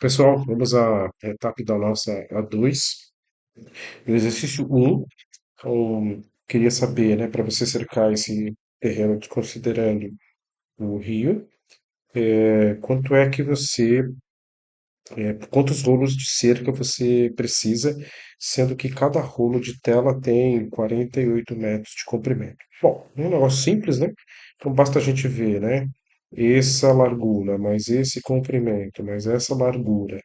Pessoal, vamos à etapa da nossa A2. No exercício 1, eu queria saber, né, para você cercar esse terreno considerando o rio, quanto é que você, quantos rolos de cerca você precisa, sendo que cada rolo de tela tem 48 metros de comprimento. Bom, é um negócio simples, né? Então basta a gente ver, né? Essa largura, mais esse comprimento, mais essa largura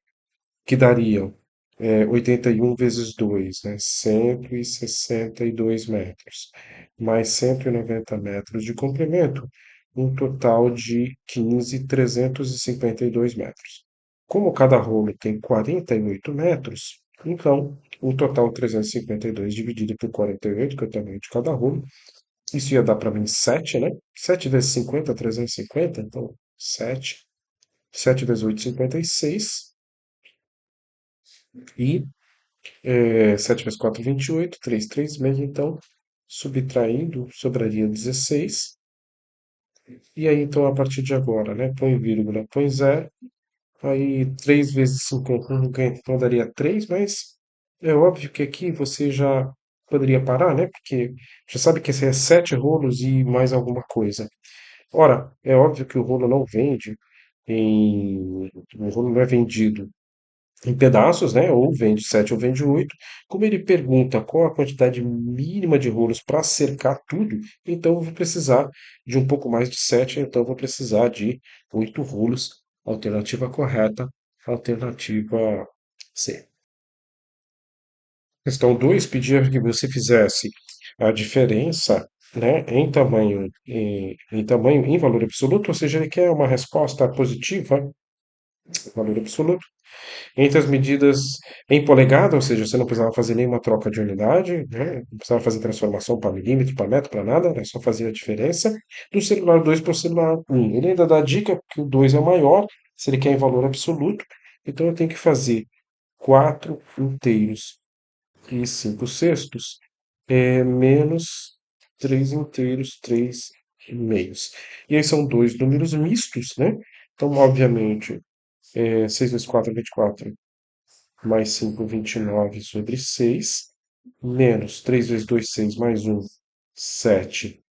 que dariam 81 vezes 2, né? 162 metros, mais 190 metros de comprimento, um total de 15.352 metros. Como cada rolo tem 48 metros, então o total 352 dividido por 48, que é o tamanho de cada rolo, isso ia dar para mim 7, né? 7 vezes 50, 350, então 7. 7 vezes 8, 56. E 7 vezes 4, 28, 3, 3 meses, então, subtraindo, sobraria 16. E aí, então, a partir de agora, né, põe vírgula, põe zero, aí 3 vezes 50 então daria 3, mas é óbvio que aqui você já poderia parar, né, porque já sabe que esse é 7 rolos e mais alguma coisa. Ora, é óbvio que o rolo não vende o rolo não é vendido em pedaços, né? Ou vende 7 ou vende 8. Como ele pergunta qual a quantidade mínima de rolos para cercar tudo, então eu vou precisar de um pouco mais de 7, então eu vou precisar de 8 rolos. Alternativa correta, alternativa C. Questão 2 pedia que você fizesse a diferença, né, em tamanho em valor absoluto, ou seja, ele quer uma resposta positiva, valor absoluto, entre as medidas em polegada, ou seja, você não precisava fazer nenhuma troca de unidade, né? Não precisava fazer transformação para milímetro, para metro, para nada, era só fazer a diferença do celular 2 para o celular um. Ele ainda dá a dica que o 2 é maior, se ele quer em valor absoluto, então eu tenho que fazer 4 inteiros e 5 sextos menos 3 inteiros, 3 meios. E aí são dois números mistos, né? Então, obviamente, 6 vezes 4 é 24, mais 5, 29 sobre 6, menos 3 vezes 2, 6, mais um 7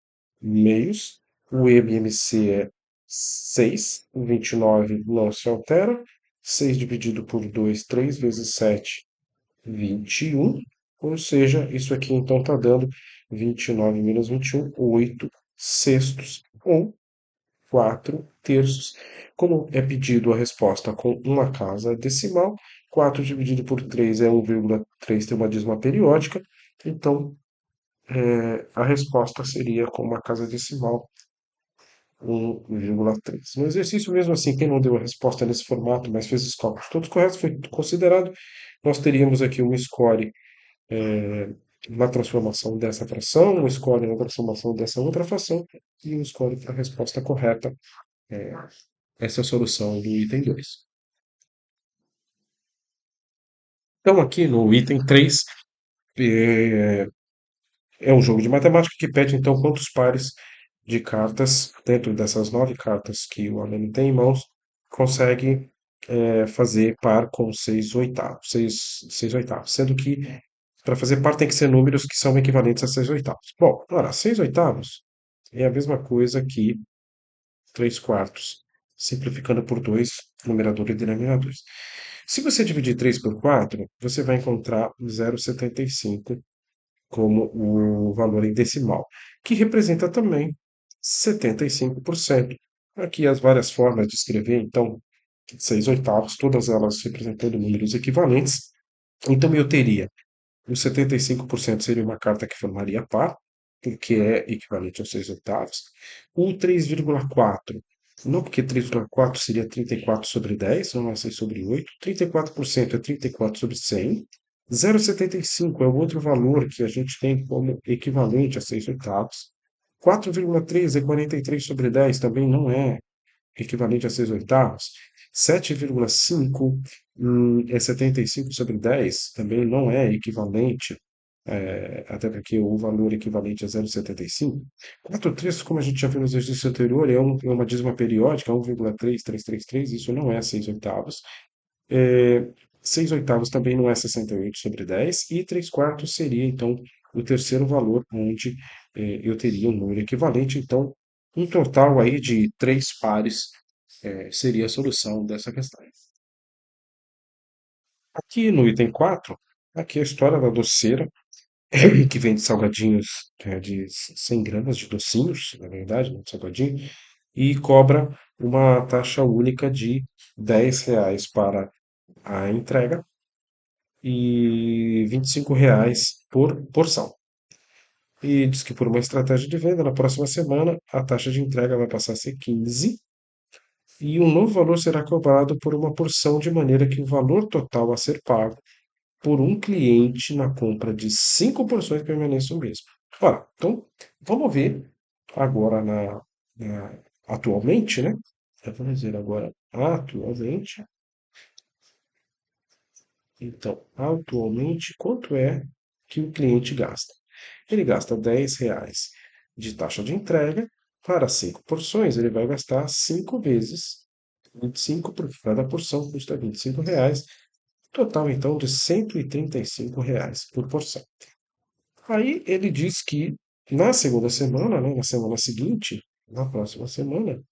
meios. O MMC é 6, o 29 não se altera. 6 dividido por 2, 3 vezes 7, 21. Ou seja, isso aqui então está dando 29 menos 21, 8 sextos, ou 4 terços. Como é pedido a resposta com uma casa decimal, 4 dividido por 3 é 1,3, tem uma dízima periódica, então a resposta seria com uma casa decimal 1,3. No exercício mesmo assim, quem não deu a resposta nesse formato, mas fez os cálculos todos corretos, foi considerado, nós teríamos aqui uma score na transformação dessa fração, um score na transformação dessa outra fração e um score para a resposta correta. É, Essa é a solução do item 2. Então, aqui no item 3 é, é um jogo de matemática que pede, então, quantos pares de cartas, dentro dessas 9 cartas que o aluno tem em mãos, consegue fazer par com 6 oitavos, 6 oitavos, sendo que para fazer par tem que ser números que são equivalentes a 6 oitavos. Bom, ora, 6 oitavos é a mesma coisa que 3 quartos, simplificando por 2, numerador e denominadores. Se você dividir 3 por 4, você vai encontrar 0,75 como o valor em decimal, que representa também 75%. Aqui as várias formas de escrever, então, 6 oitavos, todas elas representando números equivalentes. Então eu teria os 75% seria uma carta que formaria par, porque é equivalente aos 6 oitavos. O 3,4, não porque 3,4 seria 34 sobre 10, não é 6 sobre 8. 34% é 34 sobre 100. 0,75 é o outro valor que a gente tem como equivalente a 6 oitavos. 4,3 é 43 sobre 10, também não é equivalente a 6 oitavos. 7,5 é 75 sobre 10, também não é equivalente, até porque o valor equivalente é 0,75. 4 terços, como a gente já viu no exercício anterior, é uma dízima periódica, 1,3333, isso não é 6 oitavos. Seis oitavos também não é 68 sobre 10, e 3 quartos seria, então, o terceiro valor, onde eu teria um número equivalente. Então, um total aí de três pares seria a solução dessa questão. Aqui no item 4, aqui é a história da doceira, que vende salgadinhos de 100 gramas de docinhos, na verdade, né, de salgadinho, e cobra uma taxa única de R$ 10 para a entrega e R$ 25 por porção. E diz que por uma estratégia de venda, na próxima semana, a taxa de entrega vai passar a ser 15 e um novo valor será cobrado por uma porção, de maneira que o valor total a ser pago por um cliente na compra de 5 porções permaneça o mesmo. Ora, então, vamos ver agora atualmente, né? Vamos dizer agora atualmente. Então, atualmente, quanto é que o cliente gasta? Ele gasta R$ 10 de taxa de entrega. Para 5 porções, ele vai gastar 5 vezes 25, porque cada porção custa R$ 25. Total, então, de R$ 135 por porção. Aí ele diz que na segunda semana, né, na semana seguinte, na próxima semana,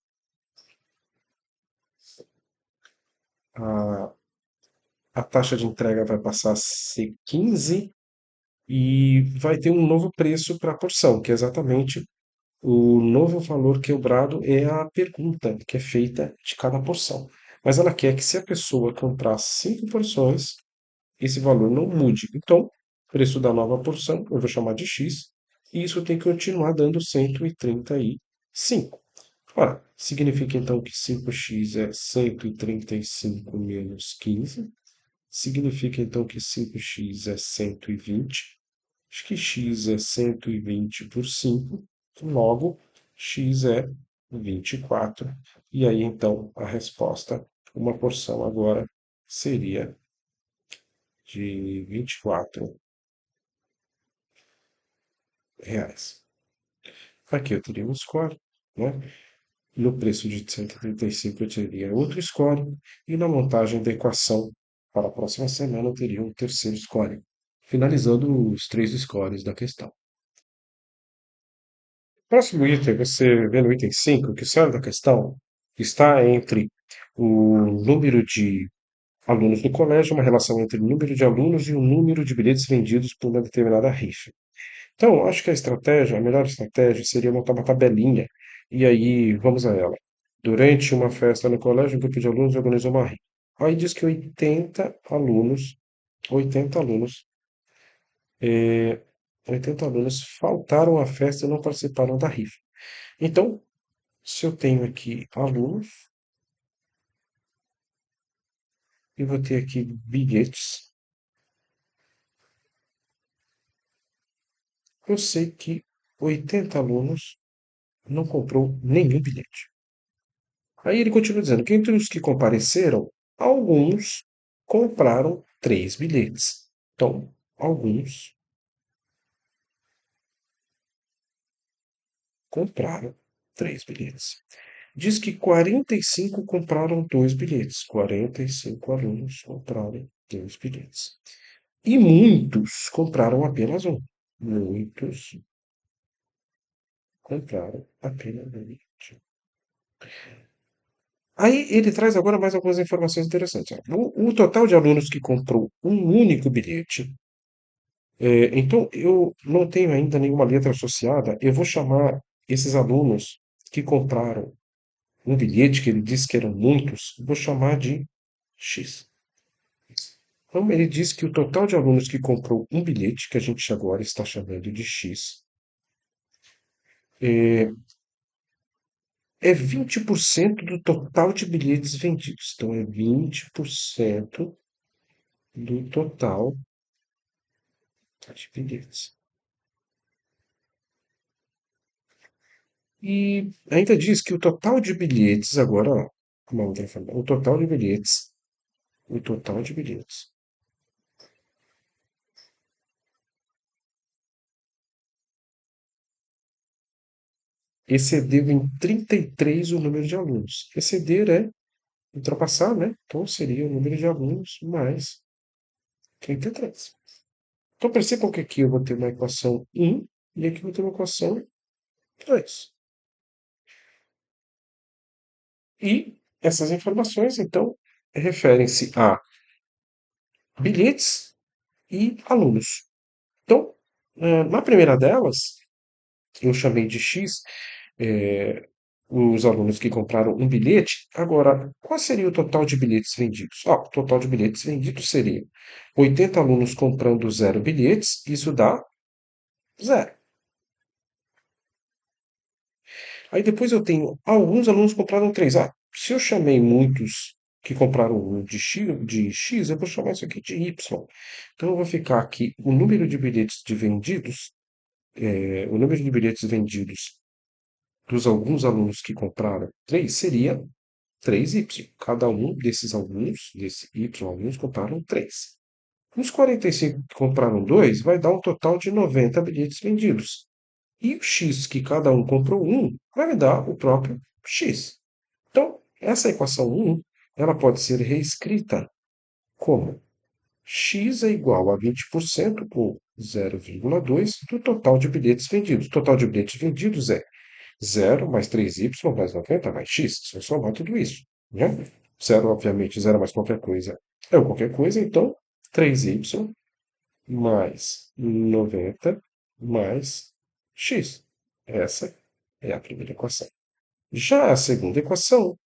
a, a taxa de entrega vai passar a ser 15 e vai ter um novo preço para a porção, que é exatamente o novo valor quebrado é a pergunta que é feita de cada porção. Mas ela quer que, se a pessoa comprar 5 porções, esse valor não mude. Então, o preço da nova porção eu vou chamar de X, e isso tem que continuar dando 135. Ora, significa então que 5x é 135 menos 15. Significa então que 5x é 120. Acho que x é 120 por 5, logo x é 24. E aí então a resposta, uma porção agora, seria de R$ 24. Aqui eu teria um score, né? No preço de 135 eu teria outro score, e na montagem da equação para a próxima semana eu teria um terceiro score, finalizando os três scores da questão. Próximo item, você vê no item 5 que o cerne da questão está entre o número de alunos do colégio, uma relação entre o número de alunos e o número de bilhetes vendidos por uma determinada rifa. Então, acho que a melhor estratégia seria montar uma tabelinha, e aí vamos a ela. Durante uma festa no colégio, um grupo de alunos organizou uma rifa. Aí diz que 80 alunos, eh, 80 alunos faltaram à festa e não participaram da rifa. Então, se eu tenho aqui alunos e vou ter aqui bilhetes, eu sei que 80 alunos não comprou nenhum bilhete. Aí ele continua dizendo que entre os que compareceram, alguns compraram 3 bilhetes. Então, alguns compraram 3 bilhetes. Diz que 45 compraram 2 bilhetes. 45 alunos compraram 2 bilhetes. E muitos compraram apenas um. Muitos compraram apenas um bilhete. Aí ele traz agora mais algumas informações interessantes. Ó. O total de alunos que comprou um único bilhete, então eu não tenho ainda nenhuma letra associada, eu vou chamar esses alunos que compraram um bilhete, que ele disse que eram muitos, vou chamar de X. Então ele diz que o total de alunos que comprou um bilhete, que a gente agora está chamando de X, é, é 20% do total de bilhetes vendidos. Então é 20% do total de bilhetes. E ainda diz que o total de bilhetes, agora, ó, uma outra forma, o total de bilhetes excedeu em 33 o número de alunos. Exceder é ultrapassar, né? Então seria o número de alunos mais 33. Então percebam que aqui eu vou ter uma equação 1 e aqui eu vou ter uma equação 2. E essas informações, então, referem-se a bilhetes e alunos. Então, na primeira delas, eu chamei de X, eh, os alunos que compraram um bilhete. Agora, qual seria o total de bilhetes vendidos? O total de bilhetes vendidos seria 80 alunos comprando zero bilhetes, isso dá zero. Aí depois eu tenho alguns alunos compraram três. Se eu chamei muitos que compraram um de X, eu vou chamar isso aqui de Y. Então eu vou ficar aqui o número de bilhetes de vendidos, o número de bilhetes vendidos dos alguns alunos que compraram três seria 3Y. Cada um desses alunos, desse Y alunos, compraram três. Os 45 que compraram dois vai dar um total de 90 bilhetes vendidos. E o X que cada um comprou um vai me dar o próprio X. Então, essa equação 1, ela pode ser reescrita como x é igual a 20% ou 0,2 do total de bilhetes vendidos. O total de bilhetes vendidos é 0 mais 3y mais 90 mais x. Se eu somar tudo isso, né? 0, obviamente, 0 mais qualquer coisa é o qualquer coisa, então 3y mais 90 mais x. Essa é a primeira equação. Já a segunda equação,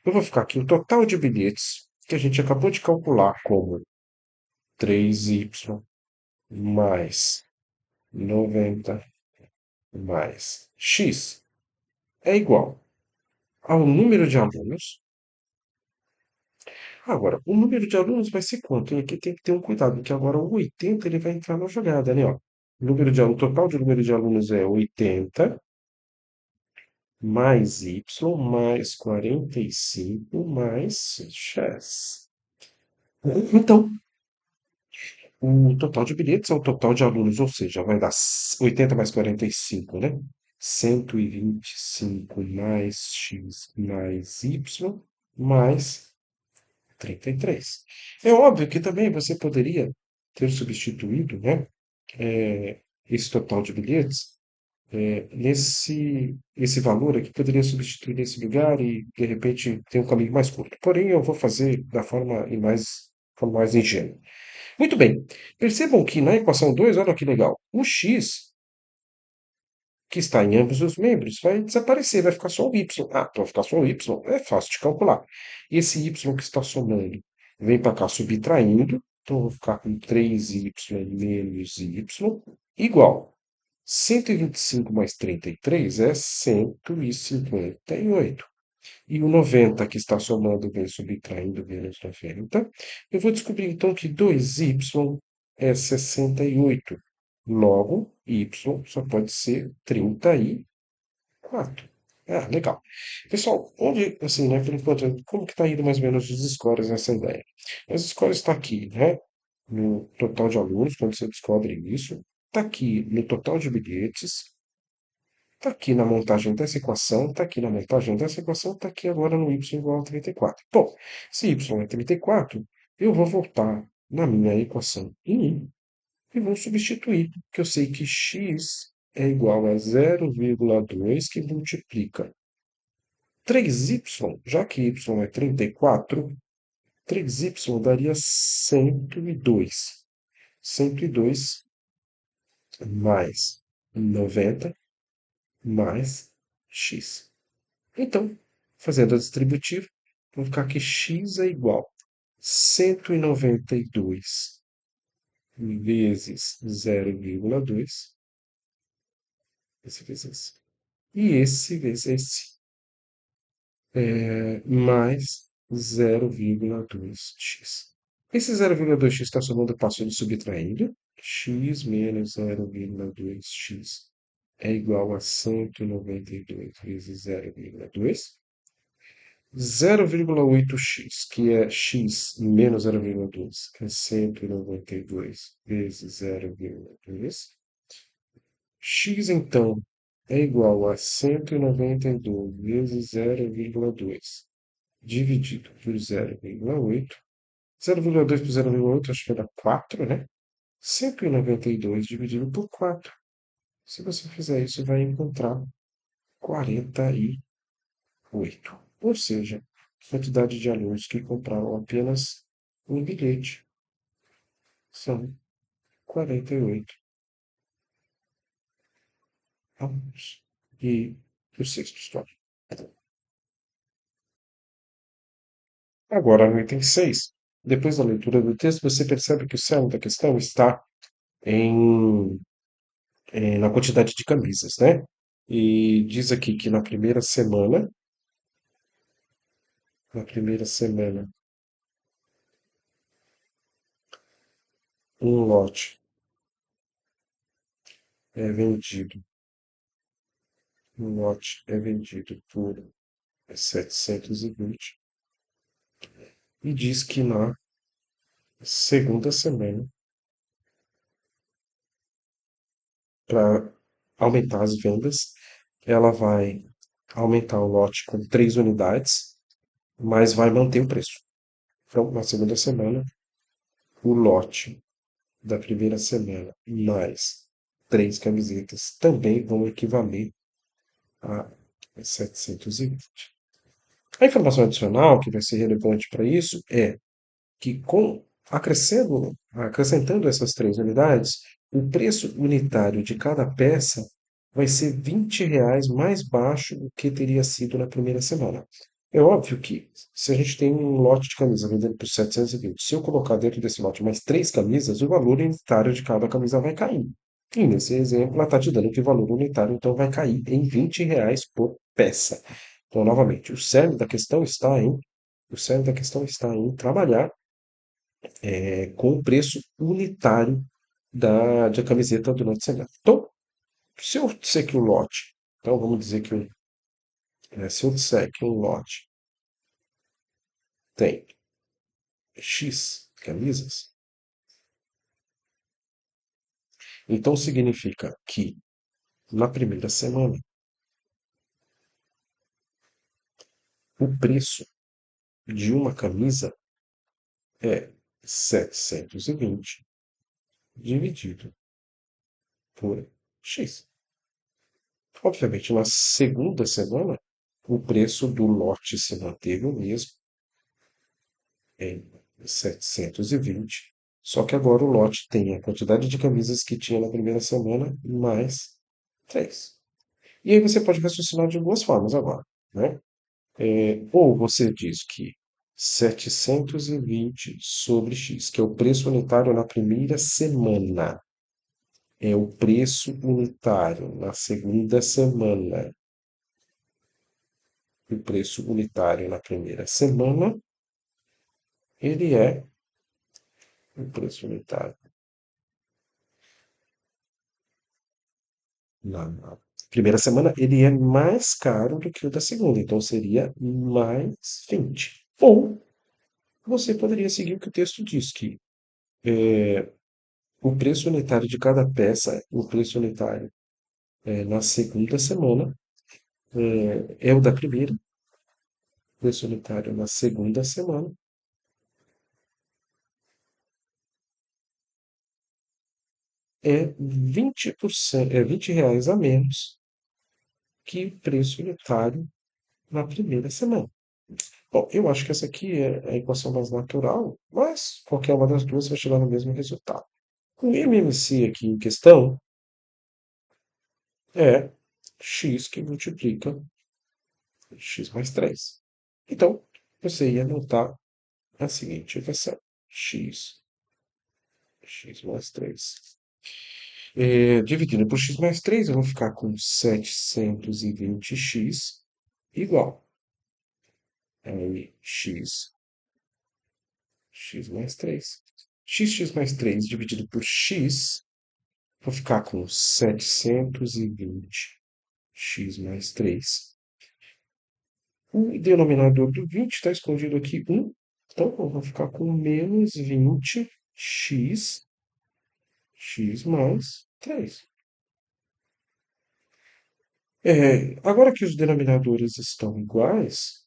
eu vou ficar aqui o total de bilhetes que a gente acabou de calcular como 3y mais 90 mais x é igual ao número de alunos. Agora, o número de alunos vai ser quanto? E aqui tem que ter um cuidado, porque agora o 80 ele vai entrar na jogada, né? Ó. O total de número de alunos é 80 mais y mais 45 mais x. Então, o total de bilhetes é o total de alunos, ou seja, vai dar 80 mais 45, né? 125 mais x mais y mais 33. É óbvio que também você poderia ter substituído, né, esse total de bilhetes, esse valor aqui poderia substituir nesse lugar e, de repente, ter um caminho mais curto. Porém, eu vou fazer da forma mais ingênua. Muito bem. Percebam que na equação 2, olha que legal. O x, que está em ambos os membros, vai desaparecer, vai ficar só o y. Vai ficar só o y. É fácil de calcular. Esse y que está somando vem para cá subtraindo. Então, eu vou ficar com 3y menos y igual. 125 mais 33 é 158. E o 90 que está somando vem subtraindo menos 90. Eu vou descobrir então que 2y é 68. Logo, y só pode ser 34. Legal. Pessoal, onde, assim, né, por enquanto, como que está indo mais ou menos os scores nessa ideia? As scores está aqui, né, no total de alunos, quando você descobre isso. Está aqui no total de bilhetes. Está aqui na montagem dessa equação, está aqui na montagem dessa equação, está aqui agora no y igual a 34. Bom, se y é 34, eu vou voltar na minha equação em 1 e vou substituir, porque eu sei que x é igual a 0,2 que multiplica 3y, já que y é 34, 3y daria 102. 102 mais 90 mais x. Então, fazendo a distributiva, vou ficar que x é igual a 192 vezes 0,2, esse vezes esse, e esse vezes esse, mais 0,2x. Esse 0,2x está somando, passando subtraindo. X menos 0,2x é igual a 192 vezes 0,2. 0,8x, que é x menos 0,2, é 192 vezes 0,2. X, então, é igual a 192 vezes 0,2. dividido por 0,8. 0,2 por 0,8 acho que vai dar 4, né? 192 dividido por 4. Se você fizer isso, vai encontrar 48. Ou seja, a quantidade de alunos que compraram apenas um bilhete são 48 alunos. E o sexto histórico. Agora, no item 6, depois da leitura do texto, você percebe que o cerne da questão está em, na quantidade de camisas, né? E diz aqui que na primeira semana, um lote é vendido, um lote é vendido por 720 e diz que na segunda semana, para aumentar as vendas, ela vai aumentar o lote com 3 unidades, mas vai manter o preço. Então, na segunda semana, o lote da primeira semana mais 3 camisetas também vão equivaler a 720. A informação adicional que vai ser relevante para isso é que acrescentando essas 3 unidades, o preço unitário de cada peça vai ser R$ 20 mais baixo do que teria sido na primeira semana. É óbvio que se a gente tem um lote de camisa vendendo por 720, se eu colocar dentro desse lote mais 3 camisas, o valor unitário de cada camisa vai cair. E nesse exemplo, ela está te dando que o valor unitário então vai cair em R$ 20 por peça. Então, novamente, o cerne da questão está em trabalhar com o preço unitário da camiseta durante a semana. Então, se eu disser que um lote, então vamos dizer que se eu disser que um lote tem X camisas, então significa que na primeira semana o preço de uma camisa é 720 dividido por X. Obviamente, na segunda semana, o preço do lote se manteve o mesmo, em 720. Só que agora o lote tem a quantidade de camisas que tinha na primeira semana, mais 3. E aí você pode raciocinar de duas formas agora, né? Ou você diz que 720 sobre X, que é o preço unitário na primeira semana, é o preço unitário na segunda semana. O preço unitário na primeira semana, ele é o preço unitário na primeira semana, ele é mais caro do que o da segunda, então seria mais 20. Ou você poderia seguir o que o texto diz, que o preço unitário de cada peça, o preço unitário na segunda semana, é o da primeira, o preço unitário na segunda semana é 20%, é R$ 20 a menos que o preço unitário na primeira semana. Bom, eu acho que essa aqui é a equação mais natural, mas qualquer uma das duas vai chegar no mesmo resultado. O MMC aqui em questão é x que multiplica x mais 3. Então, você ia anotar a seguinte equação: x mais 3. Dividido por x mais 3, eu vou ficar com 720x igual a x mais 3. X mais 3 dividido por x, vou ficar com 720 x mais 3. O denominador do 20 está escondido aqui, 1. Então, eu vou ficar com menos 20x, x mais 3. Agora que os denominadores estão iguais,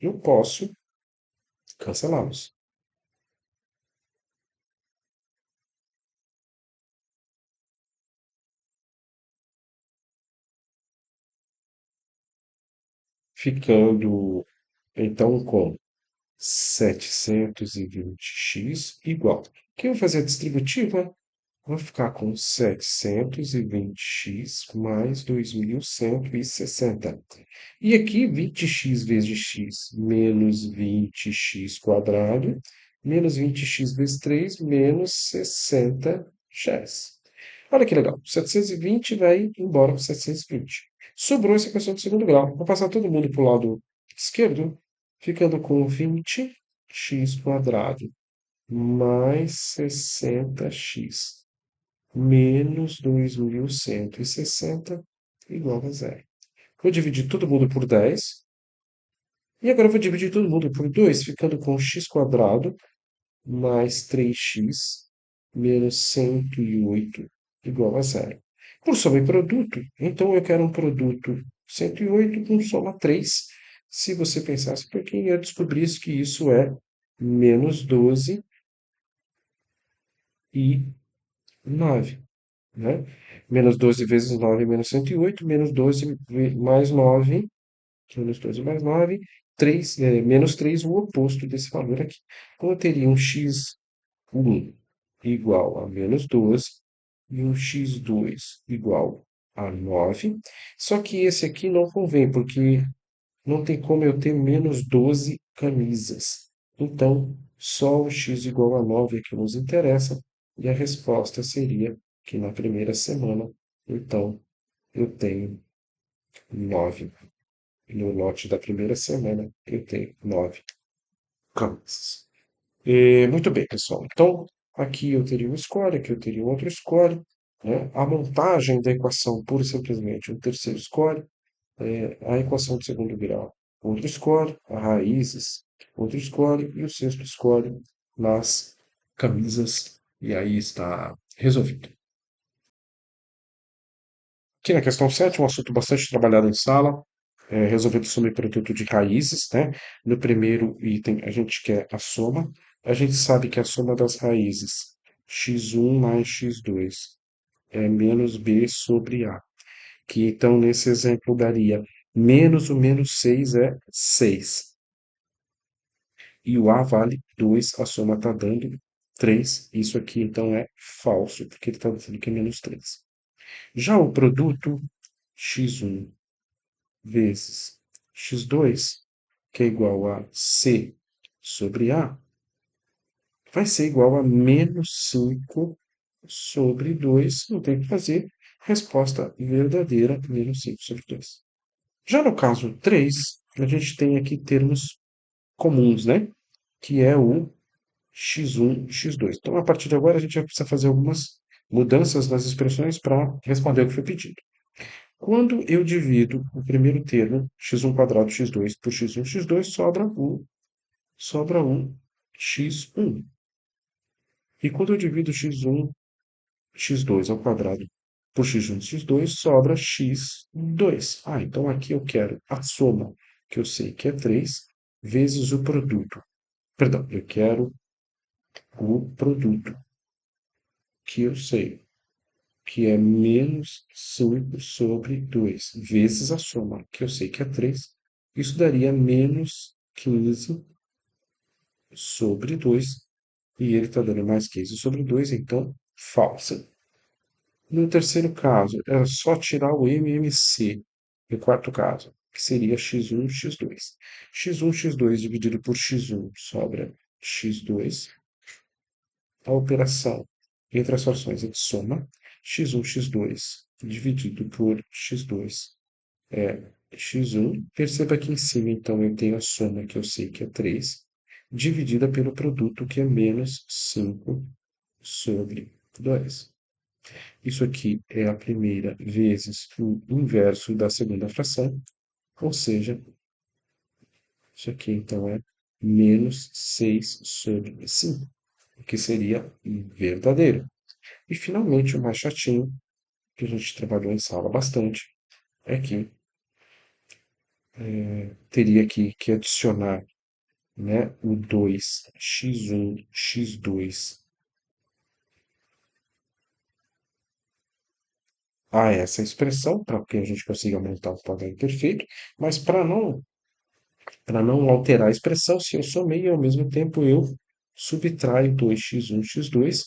eu posso cancelá-los. Ficando, então, com 720x igual. Quem vai fazer a distributiva? Vou ficar com 720x mais 2160. E aqui 20x vezes x menos 20x quadrado, menos 20x vezes 3 menos 60x. Olha que legal. 720 vai embora com 720. Sobrou essa equação de segundo grau. Vou passar todo mundo para o lado esquerdo, ficando com 20x quadrado mais 60x menos 2160 igual a zero. Vou dividir todo mundo por 10. E agora eu vou dividir todo mundo por 2, ficando com x quadrado mais 3x menos 108 igual a zero. Por sobreproduto, então eu quero um produto 108 com soma 3. Se você pensasse um pouquinho, eu descobrisse que isso é menos 12 e 9. Né? Menos 12 vezes 9 menos 108, menos 12 mais 9, menos 12 mais 9, 3, menos 3, o oposto desse valor aqui. Então, eu teria um x1 igual a menos 12 e um x2 igual a 9. Só que esse aqui não convém, porque não tem como eu ter menos 12 camisas. Então, só o x igual a 9 é que nos interessa, e a resposta seria que na primeira semana, então, eu tenho 9. No lote da primeira semana, eu tenho 9 camisas. Muito bem, pessoal. Então, aqui eu teria um score, aqui eu teria um outro score. Né? A montagem da equação, pura e simplesmente, um terceiro score. A equação de segundo grau, outro score, a raízes, outro score, e o sexto score nas camisas, e aí está resolvido. Aqui na questão 7, um assunto bastante trabalhado em sala, resolvendo sobre produto de raízes, né? No primeiro item, a gente quer a soma. A gente sabe que a soma das raízes, x1 mais x2, é menos b sobre a. Que então, nesse exemplo, daria menos o menos 6 é 6. E o A vale 2, a soma está dando 3. Isso aqui, então, é falso, porque ele está dizendo que é menos 3. Já o produto x1 vezes x2, que é igual a C sobre A, vai ser igual a menos 5 sobre 2. Não tem o que fazer. Resposta verdadeira, menos 5 sobre 2. Já no caso 3, a gente tem aqui termos comuns, né? Que é o x1, x2. Então, a partir de agora, a gente vai precisar fazer algumas mudanças nas expressões para responder o que foi pedido. Quando eu divido o primeiro termo, x1 quadrado x2 por x1, x2, sobra um x1. E quando eu divido x1, x2 ao quadrado por x1, x2, sobra x2. Então aqui eu quero a soma, que eu sei que é 3, vezes o produto. Perdão, eu quero o produto, que eu sei que é menos 5 sobre 2, vezes a soma, que eu sei que é 3. Isso daria menos 15 sobre 2. E ele está dando mais 15 sobre 2, então falsa. No terceiro caso, é só tirar o MMC. No quarto caso, que seria x1, x2. x1, x2 dividido por x1 sobra x2. A operação entre as frações é de soma. x1, x2 dividido por x2 é x1. Perceba que em cima, então, eu tenho a soma, que eu sei que é 3, dividida pelo produto, que é menos 5 sobre 2. Isso aqui é a primeira vezes o inverso da segunda fração, ou seja, isso aqui, então, é menos 6 sobre 5, que seria verdadeiro. E, finalmente, o mais chatinho, que a gente trabalhou em sala bastante, é que teria que adicionar, né, o 2 x1 x2 a essa expressão, para que a gente consiga montar o quadrado perfeito, mas para não alterar a expressão, se eu somei, ao mesmo tempo eu subtraio 2x1 x2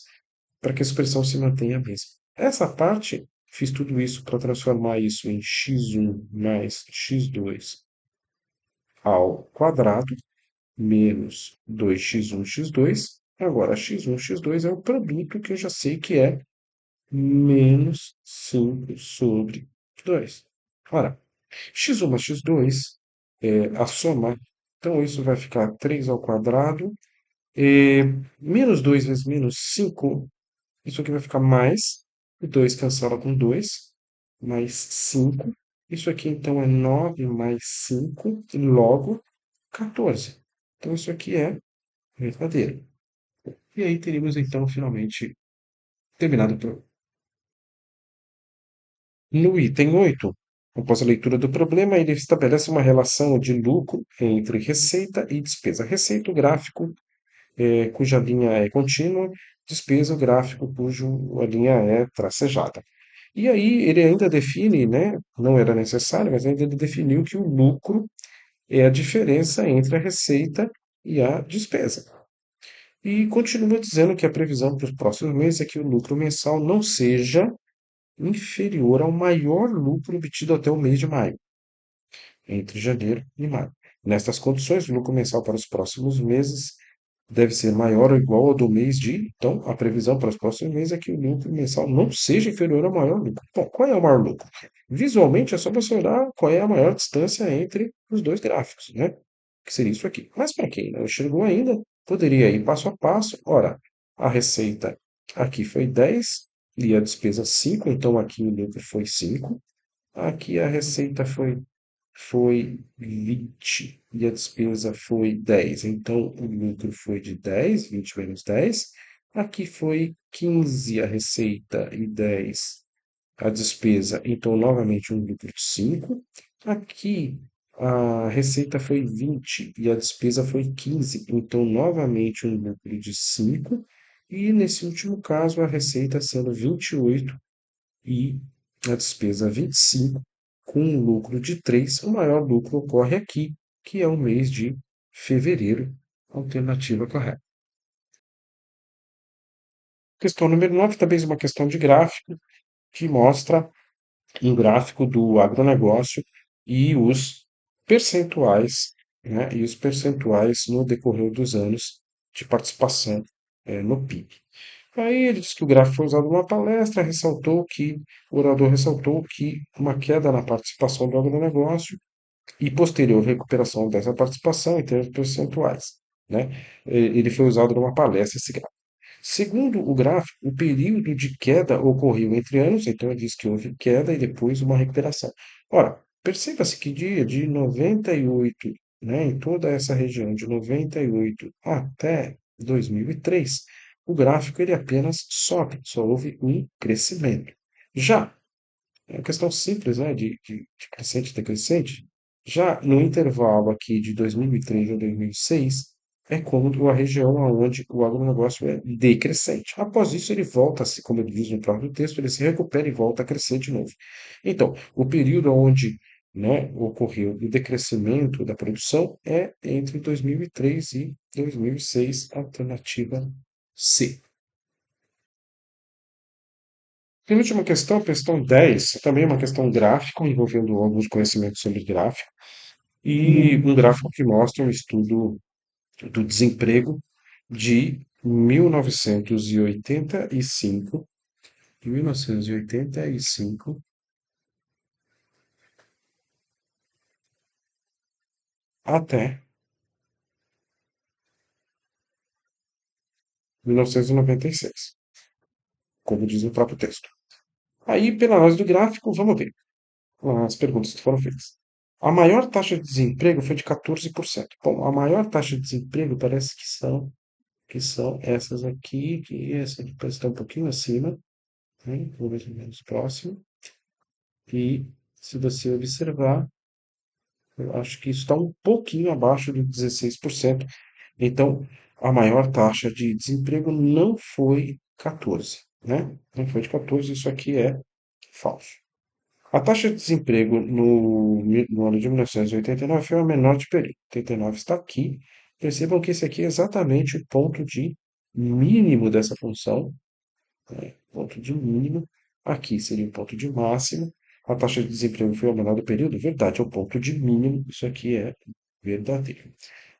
para que a expressão se mantenha a mesma. Essa parte, fiz tudo isso para transformar isso em x1 mais x2 ao quadrado menos 2x1 x2. Agora, x1 x2 é o produto que eu já sei que é menos 5 sobre 2. Ora, x1 mais x2 é a soma. Então, isso vai ficar 3 ao quadrado. E menos 2 vezes menos 5. Isso aqui vai ficar mais. O 2 cancela com 2. Mais 5. Isso aqui, então, é 9 mais 5. Logo, 14. Então, isso aqui é verdadeiro. E aí teríamos, então, finalmente terminado o problema. No item 8, após a leitura do problema, ele estabelece uma relação de lucro entre receita e despesa. Receita, o gráfico, cuja linha é contínua, despesa, o gráfico cuja linha é tracejada. E aí ele ainda define, né, não era necessário, mas ainda ele definiu que o lucro é a diferença entre a receita e a despesa. E continua dizendo que a previsão para os próximos meses é que o lucro mensal não seja inferior ao maior lucro obtido até o mês de maio, entre janeiro e maio. Nestas condições, o lucro mensal para os próximos meses deve ser maior ou igual ao do mês de. Então, a previsão para os próximos meses é que o lucro mensal não seja inferior ao maior lucro. Bom, qual é o maior lucro? Visualmente, é só você olhar qual é a maior distância entre os dois gráficos, né? Que seria isso aqui. Mas para quem não enxergou ainda, poderia ir passo a passo. Ora, a receita aqui foi 10 e a despesa 5, então aqui o lucro foi 5. Aqui a receita foi 20 e a despesa foi 10. Então, o lucro foi de 10, 20 menos 10. Aqui foi 15 a receita e 10 a despesa. Então, novamente, um lucro de 5. Aqui, a receita foi 20 e a despesa foi 15. Então, novamente, um lucro de 5. E, nesse último caso, a receita sendo 28 e a despesa 25, com um lucro de 3. O maior lucro ocorre aqui, que é o mês de fevereiro. Alternativa correta. Questão número 9, também é uma questão de gráfico, que mostra um gráfico do agronegócio e os percentuais, né, e os percentuais no decorrer dos anos de participação no PIB. Aí ele disse que o gráfico foi usado numa palestra, o orador ressaltou que uma queda na participação do agronegócio e posterior recuperação dessa participação em termos percentuais, né? Ele foi usado numa palestra esse gráfico. Segundo o gráfico, o período de queda ocorreu entre anos, então ele diz que houve queda e depois uma recuperação. Ora, perceba-se que dia de 98, né, em toda essa região de 98 até 2003, o gráfico ele apenas sobe, só houve um crescimento. Já é uma questão simples, né, de crescente e decrescente. Já no intervalo aqui de 2003 a 2006, é como a região onde o agronegócio é decrescente. Após isso, ele volta, como ele diz no próprio texto, ele se recupera e volta a crescer de novo. Então, o período onde, né, ocorreu o decrescimento da produção é entre 2003 e 2006, alternativa C. Penúltima questão 10, também é uma questão gráfica, envolvendo alguns conhecimentos sobre gráfico, e um gráfico que mostra um estudo do desemprego de 1985 até 1996, como diz o próprio texto. Aí, pela análise do gráfico, vamos ver as perguntas que foram feitas. A maior taxa de desemprego foi de 14%. Bom, a maior taxa de desemprego parece que são essas aqui, que essa aqui parece estar um pouquinho acima, né? Vou ver mais próximo. E se você observar, Eu acho que isso está um pouquinho abaixo de 16%. Então, a maior taxa de desemprego não foi 14, né? Não foi de 14, isso aqui é falso. A taxa de desemprego no ano de 1989 foi a menor de período. 89 está aqui. Percebam que esse aqui é exatamente o ponto de mínimo dessa função, né? Ponto de mínimo. Aqui seria o ponto de máximo. A taxa de desemprego foi a menor do período. Verdade, é o ponto de mínimo. Isso aqui é verdadeiro.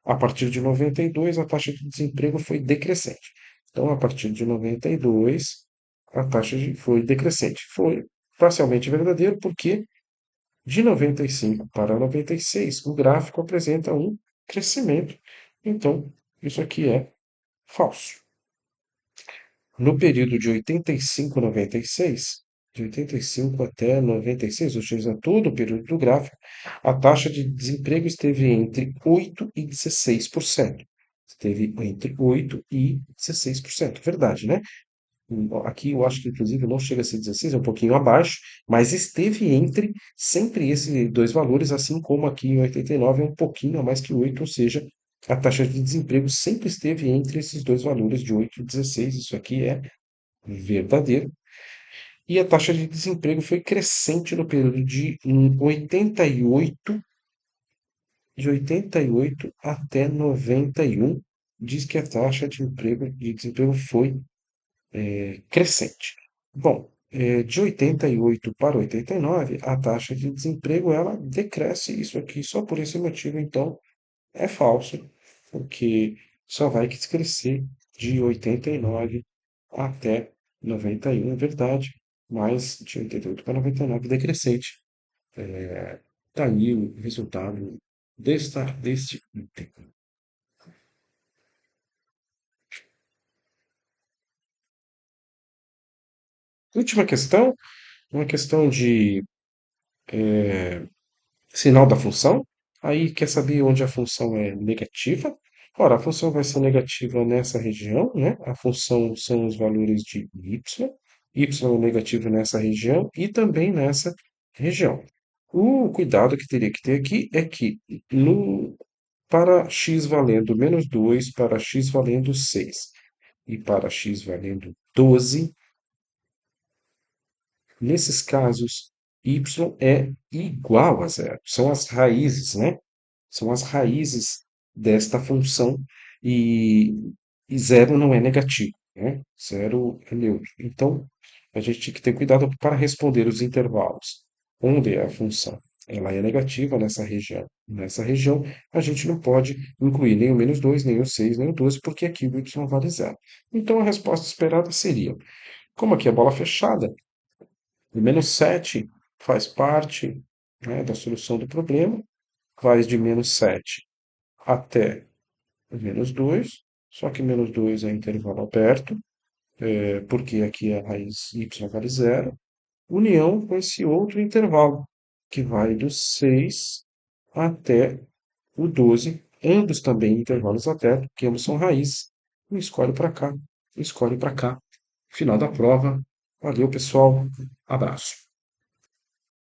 A partir de 92, a taxa de desemprego foi decrescente. Então, a partir de 92, foi decrescente. Foi parcialmente verdadeiro, porque de 95 para 96, o gráfico apresenta um crescimento. Então, isso aqui é falso. No período de 85 a 96, de 85 até 96, ou seja, todo o período do gráfico, a taxa de desemprego esteve entre 8 e 16%. Esteve entre 8 e 16%. Verdade, né? Aqui eu acho que inclusive não chega a ser 16, é um pouquinho abaixo, mas esteve entre sempre esses dois valores, assim como aqui em 89 é um pouquinho a mais que 8, ou seja, a taxa de desemprego sempre esteve entre esses dois valores de 8 e 16. Isso aqui é verdadeiro. E a taxa de desemprego foi crescente no período de 88, de 88 até 91. Diz que a taxa de desemprego foi crescente. Bom, de 88 para 89, a taxa de desemprego ela decresce. Isso aqui só por esse motivo, então, é falso, porque só vai crescer de 89 até 91, é verdade, mas de 88 para 99 decrescente. Está aí o resultado deste item. Última questão, uma questão de sinal da função. Aí quer saber onde a função é negativa? Ora, a função vai ser negativa nessa região, né? A função são os valores de y. Y é negativo nessa região e também nessa região. O cuidado que teria que ter aqui é que para x valendo -2, para x valendo 6 e para x valendo 12, nesses casos, y é igual a zero. São as raízes, né? São as raízes desta função e, e zero não é negativo, né? Zero é neutro. Então, a gente tem que ter cuidado para responder os intervalos onde a função ela é negativa nessa região. Nessa região, a gente não pode incluir nem o -2, nem o 6, nem o 12, porque aqui o y vale zero. Então, a resposta esperada seria, como aqui é bola fechada, o -7 faz parte, né, da solução do problema, vai de -7 até -2, só que -2 é intervalo aberto, porque aqui a raiz y vale zero, união com esse outro intervalo, que vai do 6 até o 12, ambos também intervalos abertos, porque ambos são raízes. Um escolhe para cá, um escolhe para cá. Final da prova. Valeu, pessoal. Abraço.